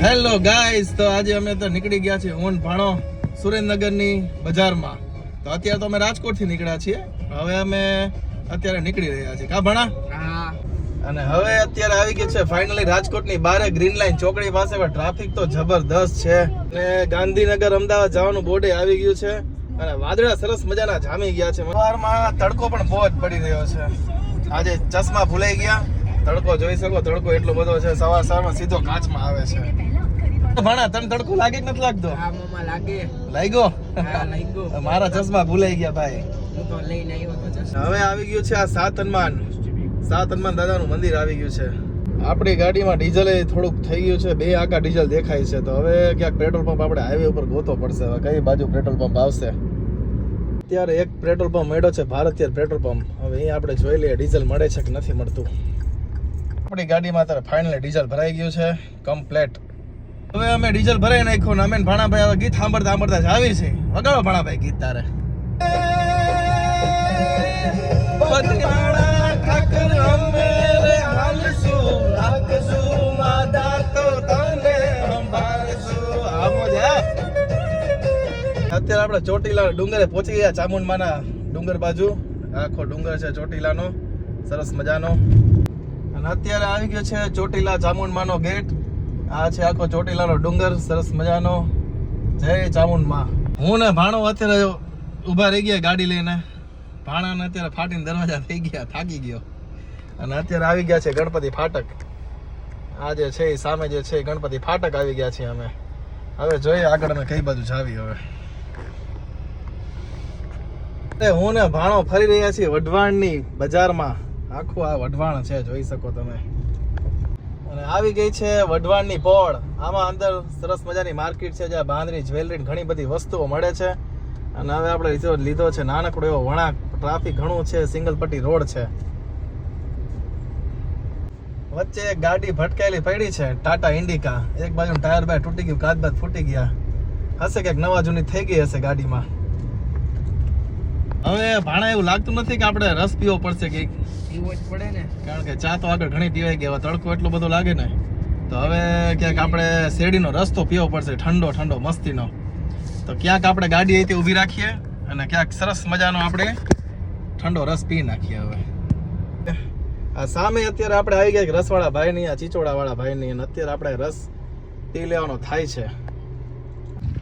Hello guys, તો આજે અમે તો નીકળી ગયા છીએ ઓન ભાણો સુરેન્દ્રનગરની બજારમાં. તો અત્યારે તો અમે રાજકોટ થી નીકળ્યા છીએ. હવે અમે અત્યારે નીકળી રહ્યા છીએ કા ભાણા? અને હવે અત્યારે આવી ગઈ છે ફાઇનલી રાજકોટની બારે ગ્રીન લાઈન ચોકડી પાસે. ટ્રાફિક તો જબરદસ્ત છે અને ગાંધીનગર અમદાવાદ જવાનું બોર્ડે આવી ગયું છે અને વાદળા સરસ મજાના જામી ગયા છે. સવારમાં તડકો પણ બહુ જ પડી રહ્યો છે. આજે ચશ્મા ભૂલાઈ ગયા. તડકો જોઈ શકો, તડકો એટલો બધો છે. સવારમાં સીધો કાચમાં આવે છે. ભાણા તને તડકો લાગે કે નથી લાગતો? હા મામા લાગે. લાગ્યો? હા લાગ્યો. મારા ચશ્મા ભૂલાઈ ગયા ભાઈ. હું તો લઈને આવ્યો તો ચશ્મા. હવે આવી ગયું છે આ સાત હનુમાન દાદાનું મંદિર આવી ગયું છે. આપણી ગાડીમાં ડીઝલ થોડુંક થઈ ગયું છે. 2 આકા ડીઝલ દેખાય છે. તો હવે ક્યાંક પેટ્રોલ પંપ આપણે હાઈવે ઉપર ગોતવો પડશે. હવે કઈ બાજુ પેટ્રોલ પંપ આવશે? અત્યારે એક પેટ્રોલ પંપ મળ્યો છે, ભારતીય પેટ્રોલ પંપ. હવે અહીં આપણે જોઈ લઈએ ડીઝલ મળે છે કે નથી મળતું. આપણી ગાડીમાં અત્યારે ફાઇનલી ડીઝલ ભરાઈ ગયું છે કમ્પ્લેટ. હવે અમે ડીઝલ ભરાઈ નાખ્યું ને અમે ભાણાભાઈ હવે ગીત સાંભળતા જ આવી છે. વગાડો ભાણાભાઈ ગીત તારે. અત્યારે આપણે ચોટીલા ડુંગરે પહોંચી ગયા. ચામુંડમાના ડુંગર બાજુ આખો ડુંગર છે ચોટીલાનો, સરસ મજાનો. અને અત્યારે આવી ગયો છે ચોટીલા ચામુંડમાનો ગેટ. આ છે આખો ચોટીલાનો ડુંગર, સરસ મજાનો. જય ચામુંડમાં. હું ને ભાણો અત્યારે ઊભા રહી ગયા ગાડી લઈને. ભાણાને અત્યારે ફાટીને દરવાજા થઈ ગયા, થાકી ગયો. અને અત્યારે આવી ગયા છે ગણપતિ ફાટક. આ જે છે સામે જે છે ગણપતિ ફાટક આવી ગયા છીએ અમે. હવે જોઈએ આગળ અમે કઈ બાજુ જાવી. હવે હું ને ભાણો ફરી રહ્યા છીએ વઢવાણની બજારમાં. આખું આ વઢવાણ છે, જોઈ શકો તમે. અને આવી ગઈ છે વઢવાણની પોળ. આમાં અંદર સરસ મજાની માર્કેટ છે જ્યાં બાંધણી, જ્વેલરી, ઘણી બધી વસ્તુઓ મળે છે. અને હવે આપણે લીધો છે નાનકડો એવો વળાંક. ટ્રાફિક ઘણું છે, સિંગલ પટ્ટી રોડ છે. વચ્ચે એક ગાડી ભટકાયેલી પડી છે, ટાટા ઇન્ડિકા. એક બાજુ ટાયર બાય તૂટી ગયું, કાચ બાદ ફૂટી ગયા હશે, કંઈક નવા જૂની થઈ ગઈ હશે ગાડીમાં. હવે ભાણા એવું લાગતું નથી કે આપણે રસ પીવો પડશે કંઈક. પીવો જ પડે ને, કારણ કે ચા તો આગળ ઘણી પીવાઈ ગઈ. હવે તડકો એટલો બધો લાગે ને, તો હવે ક્યાંક આપણે શેરડીનો રસ તો પીવો પડશે, ઠંડો ઠંડો મસ્તીનો. તો ક્યાંક આપણે ગાડી અહીંથી ઊભી રાખીએ અને ક્યાંક સરસ મજાનો આપણે ઠંડો રસ પી નાખીએ. હવે આ સામે અત્યારે આપણે આવી ગયા રસવાળા ભાઈની, આ ચીચોડાવાળા ભાઈની. અને અત્યારે આપણે રસ પી લેવાનો થાય છે.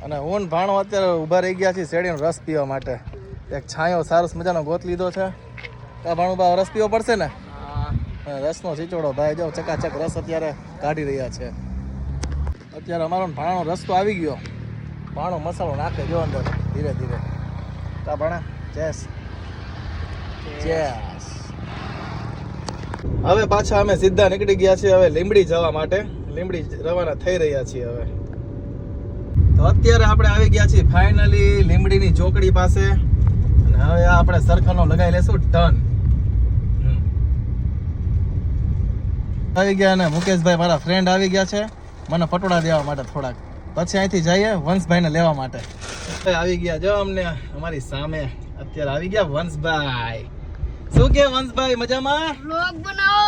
અને હું ભાણો અત્યારે ઊભા રહી ગયા છીએ શેરડીનો રસ પીવા માટે. એક છાંયો સરસ મજાનો ગોત લીધો છે. આ ભાણું બા રસ પીવો પડશે ને? રસનો ચીચોડો ભાઈ જો ચકાચક રસ અત્યારે કાઢી રહ્યા છે. અત્યારે અમારો ભાણો રસ તો આવી ગયો. ભાણો મસાલો નાખે જો અંદર ધીરે ધીરે. કા ભાણા ચેસ ચેસ. હવે પાછા અમે સીધા નીકળી ગયા છીએ હવે લીંબડી જવા માટે. લીંબડી રવાના થઈ રહ્યા છીએ હવે. તો અત્યારે આપણે આવી ગયા છીએ ફાઇનલી લીંબડીની ચોકડી પાસે. અને હવે આપણે સરખનો લગાવી લેશું ટર્ન. આવી ગયા અને મુકેશભાઈ મારા ફ્રેન્ડ આવી ગયા છે મને પટોળા દેવા માટે થોડાક. પછી અહીંથી જઈએ વંશભાઈને લેવા માટે. આવી ગયા જો અમને અમારી સામે અત્યારે આવી ગયા વંશભાઈ. શું કે વંશભાઈ મજામાં? વ્લોગ બનાવો.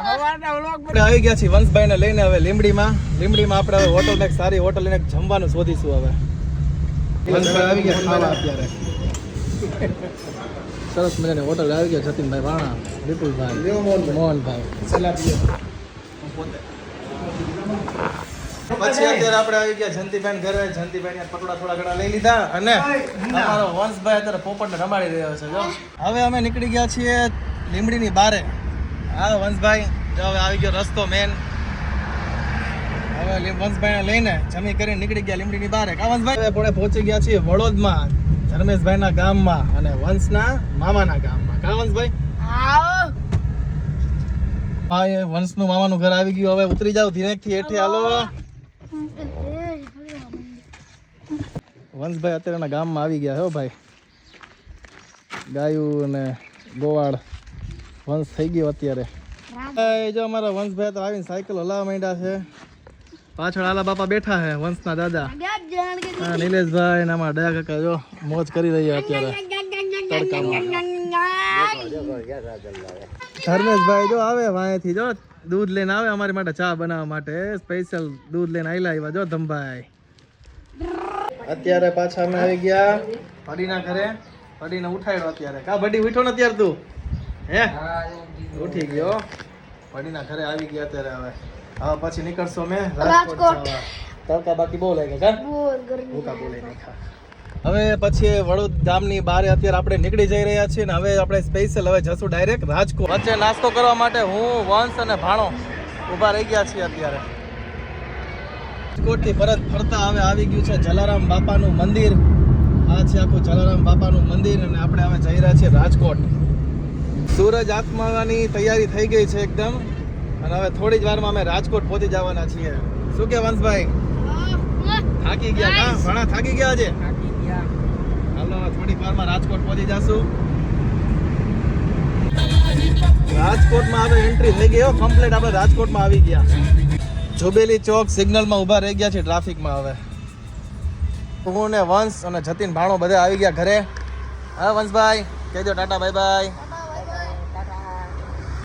હવાના વ્લોગ આપણે આવી ગયા છીએ વંશભાઈને લઈને હવે લીંબડીમાં. લીંબડીમાં આપણે હવે હોટલ એક સારી હોટલ લઈને જમવાનું શોધીશું. હવે વંશભાઈ આવી ગયા ખાવા અત્યારે. સરસ મજાની હોટલ આવી ગયા. જતીનભાઈ ભાણા, વિપુલભાઈ, મોહનભાઈ. પછી અત્યારે આપણે આવી ગયા જંતીભાઈ ઘરે. જંતીભાઈ પટોળા થોડા ઘણા લઈ લીધા અને અમારો વંશભાઈ અત્યારે પોપટને રમાડી રહ્યો છે. જો હવે અમે નીકળી ગયા છીએ લીંબડીની બારે. હા વંશભાઈ જો હવે આવી ગયો રસ્તો મેન. હવે વંશભાઈને લઈને જમી કરીને નીકળી ગયા લીંબડીની બારે. કા વંશભાઈ આપણે પહોંચી ગયા છીએ વડોદમાં, ધર્મેશભાઈના ગામમાં અને વંશના મામાના ગામમાં. કા વંશભાઈ? હા એ વંશનું મામાનું ઘર આવી ગયું. હવે ઉતરી જાવ ધીરેકથી હેઠે. હાલો વંશભાઈ અત્યારે એના ગામમાં આવી ગયા હો ભાઈ. ગાયું અને ગોવાળ વંશ થઈ ગયો અત્યારે. જો અમારા વંશભાઈ તો આવીને સાયકલ હલાવવા માંડ્યા છે. પાછળ આલા બાપા બેઠા છે વંશના દાદા. નિલેશભાઈ ને અમારા દયા કાકા જો મોજ કરી રહ્યા અત્યારે તડકામાં. ધર્મેશભાઈ જો આવે વાંયથી જો દૂધ લઈને આવે અમારી માટે ચા બનાવવા માટે સ્પેશિયલ દૂધ લઈને આવ્યા જો ધમભાઈ. અત્યારે પાછા અમે આવી ગયા ભડીના ઘરે. ભડીને ઉઠાડ્યો અત્યારે. કા ભડી ઉઠો ને અત્યારે તું? હે ઉઠી ગયો. ભડીના ઘરે આવી ગયા અત્યારે. હવે પછી નીકળશો અમે રાજકોટ જવા. તડકા બાકી બહુ લાગે કા ભૂકા બોલે નાખ્યા. હવે પછી વડોદ ગામની બહાર અત્યારે આપણે નીકળી જઈ રહ્યા છીએ ને હવે આપણે સ્પેશિયલ હવે જશું ડાયરેક્ટ રાજકોટ. વચ્ચે નાસ્તો કરવા માટે હું વંશ અને ભાણો ઊભા રહી ગયા છીએ અત્યારે. રાજકોટથી પરત ફરતા હવે આવી ગયું છે જલારામ બાપાનું મંદિર. આ છે આખું જલારામ બાપાનું મંદિર અને આપણે હવે જઈ રહ્યા છીએ રાજકોટ. સૂરજ આથમવાની તૈયારી થઈ ગઈ છે એકદમ અને હવે થોડી જ વારમાં અમે રાજકોટ પહોંચી જવાના છીએ. શું કે વંશભાઈ? થાકી ગયા કા? ઘણા થાકી ગયા આજે. હાલો થોડીક વારમાં રાજકોટ પહોંચી જશું. રાજકોટમાં હવે એન્ટ્રી થઈ ગઈ. કમ્પ્લીટ આપણે રાજકોટમાં આવી ગયા. જોબેલી ચોક સિગ્નલમાં ઊભા રહી ગયા છે ટ્રાફિકમાં. હવે હું ને વંશ અને જતીન ભાણો બધા આવી ગયા ઘરે. હા વંશભાઈ કહેજો ટાટા બાય બાય.